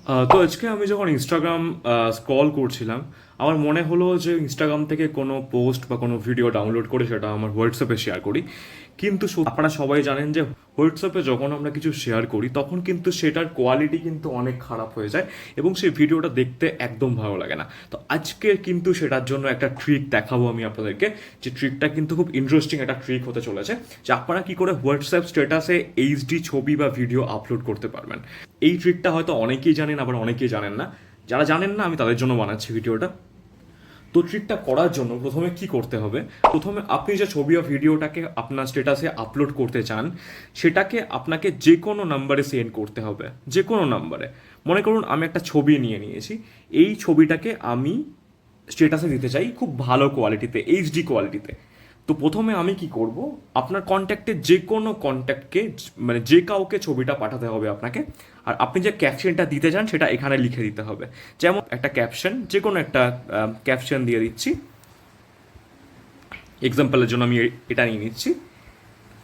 তো আজকে আমি যখন ইনস্টাগ্রাম স্ক্রল করছিলাম, আমার মনে হলো যে ইনস্টাগ্রাম থেকে কোনো পোস্ট বা কোনো ভিডিও ডাউনলোড করে সেটা আমার হোয়াটসঅ্যাপে শেয়ার করি। কিন্তু আপনারা সবাই জানেন যে হোয়াটসঅ্যাপে যখন আমরা কিছু শেয়ার করি তখন কিন্তু সেটার কোয়ালিটি কিন্তু অনেক খারাপ হয়ে যায় এবং সেই ভিডিওটা দেখতে একদম ভালো লাগে না। তো আজকে কিন্তু সেটার জন্য একটা ট্রিক দেখাবো আমি আপনাদেরকে, যে ট্রিকটা কিন্তু খুব ইন্টারেস্টিং একটা ট্রিক হতে চলেছে, যে আপনারা কি করে হোয়াটসঅ্যাপ স্ট্যাটাসে এইচডি ছবি বা ভিডিও আপলোড করতে পারবেন। এই ট্রিকটা হয়তো অনেকেই জানেন, আবার অনেকেই জানেন না। যারা জানেন না, আমি তাদের জন্য বানাচ্ছি ভিডিওটা। তো ট্রিকটা করার জন্য প্রথমে কি করতে হবে, প্রথমে আপনি যে ছবি ও ভিডিওটাকে আপনার স্ট্যাটাসে আপলোড করতে চান সেটাকে আপনাকে যে কোনো নাম্বারে সেন্ড করতে হবে, যে কোনো নাম্বারে। মনে করুন আমি একটা ছবি নিয়ে নিয়েছি, এই ছবিটাকে আমি স্ট্যাটাসে দিতে চাই খুব ভালো কোয়ালিটিতে, এইচডি কোয়ালিটিতে। তো প্রথমে আমি কি করব, আপনার কন্ট্যাক্টে যে কোনো কন্ট্যাক্টকে, মানে যে কাউকে ছবিটা পাঠাতে হবে আপনাকে। আর আপনি যে ক্যাপশনটা দিতে চান সেটা এখানে লিখে দিতে হবে। যেমন একটা ক্যাপশন, যে কোনো একটা ক্যাপশন দিয়ে দিচ্ছি। এক্সাম্পলের জন্য আমি এটা নিয়ে নিচ্ছি,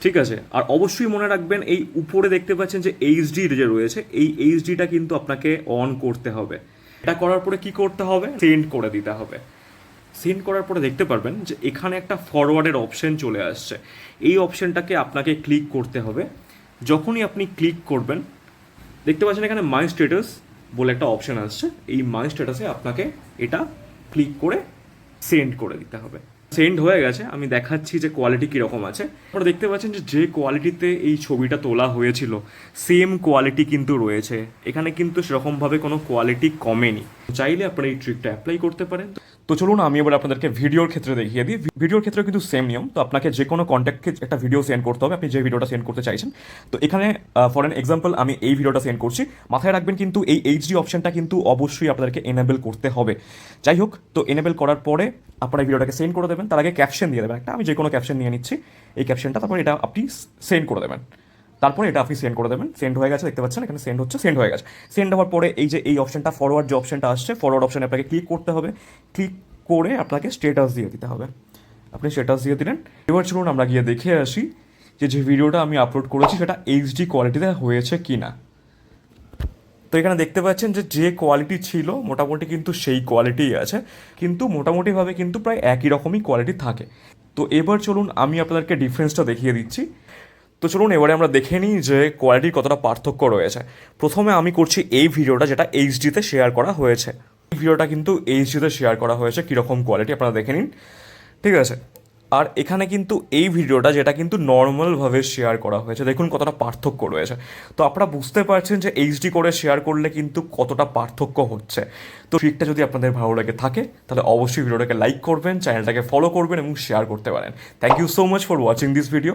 ঠিক আছে। আর অবশ্যই মনে রাখবেন, এই উপরে দেখতে পাচ্ছেন যে এইচডি যে রয়েছে, এই এইচডিটা কিন্তু আপনাকে অন করতে হবে। এটা করার পরে কি করতে হবে, সেন্ড করে দিতে হবে। সেন্ড করার পরে দেখতে পারবেন যে এখানে একটা ফরওয়ার্ডের অপশন চলে আসছে। এই অপশনটাকে আপনাকে ক্লিক করতে হবে। যখনই আপনি ক্লিক করবেন, দেখতে পাচ্ছেন এখানে মাই স্ট্যাটাস বলে একটা অপশন আসছে। এই মাই স্ট্যাটাসে আপনাকে এটা ক্লিক করে সেন্ড করে দিতে হবে। সেন্ড হয়ে গেছে, আমি দেখাচ্ছি যে কোয়ালিটি কীরকম আছে। আপনারা দেখতে পাচ্ছেন যে যে কোয়ালিটিতে এই ছবিটা তোলা হয়েছিল সেম কোয়ালিটি কিন্তু রয়েছে, এখানে কিন্তু সেরকমভাবে কোনো কোয়ালিটি কমেনি। চাইলে আপনারা এই ট্রিকটা অ্যাপ্লাই করতে পারেন। তো চলুন আমি এবার আপনাদেরকে ভিডিওর ক্ষেত্রে দেখিয়ে দিই। ভিডিওর ক্ষেত্রে কিন্তু সেম নিয়ম। তো আপনাকে যে কোনো কন্ট্যাক্টকে একটা ভিডিও সেন্ড করতে হবে, আপনি যে ভিডিওটা সেন্ড করতে চাইছেন। তো এখানে ফর অ্যান এক্সাম্পল আমি এই ভিডিওটা সেন্ড করছি। মাথায় রাখবেন কিন্তু এই এইচডি অপশনটা কিন্তু অবশ্যই আপনাদেরকে এনেবল করতে হবে। যাই হোক, তো এনেবল করার পরে আপনারা এই ভিডিওটাকে সেন্ড করে দেবেন। তার আগে ক্যাপশন দিয়ে দেবেন একটা, আমি যে কোনো ক্যাপশন নিয়ে নিচ্ছি এই ক্যাপশনটা, তারপর এটা আপনি সেন্ড করে দেবেন। তারপরে এটা আপনি সেন্ড করে দেবেন। সেন্ড হয়ে গেছে, দেখতে পাচ্ছেন এখানে সেন্ড হচ্ছে, সেন্ড হয়ে গেছে। সেন্ড হওয়ার পরে এই যে এই অপশনটা ফরওয়ার্ড, যে অপশনটা আসছে ফরওয়ার্ড অপশনে আপনাকে ক্লিক করতে হবে। ক্লিক করে আপনাকে স্ট্যাটাস দিয়ে দিতে হবে। আপনি স্ট্যাটাস দিয়ে দিলেন। এবার চলুন আমরা গিয়ে দেখে আসি যে যে ভিডিওটা আমি আপলোড করেছি সেটা এইচডি কোয়ালিটিতে হয়েছে কি না। তো এখানে দেখতে পাচ্ছেন যে যে কোয়ালিটি ছিল মোটামুটি কিন্তু সেই কোয়ালিটিই আছে, কিন্তু মোটামুটিভাবে কিন্তু প্রায় একই রকমই কোয়ালিটি থাকে। তো এবার চলুন আমি আপনাদেরকে ডিফারেন্সটা দেখিয়ে দিচ্ছি। তো চলুন এবারে আমরা দেখে নিই যে কোয়ালিটির কতটা পার্থক্য রয়েছে। প্রথমে আমি করছি এই ভিডিওটা যেটা এইচডিতে শেয়ার করা হয়েছে। এই ভিডিওটা কিন্তু এইচডিতে শেয়ার করা হয়েছে, কীরকম কোয়ালিটি আপনারা দেখে নিন, ঠিক আছে। আর এখানে কিন্তু এই ভিডিওটা যেটা কিন্তু নর্মালভাবে শেয়ার করা হয়েছে, দেখুন কতটা পার্থক্য রয়েছে। তো আপনারা বুঝতে পারছেন যে এইচডি করে শেয়ার করলে কিন্তু কতটা পার্থক্য হচ্ছে। তো ট্রিকটা যদি আপনাদের ভালো লেগে থাকে তাহলে অবশ্যই ভিডিওটাকে লাইক করবেন, চ্যানেলটাকে ফলো করবেন এবং শেয়ার করতে পারেন। Thank you so much for watching this video.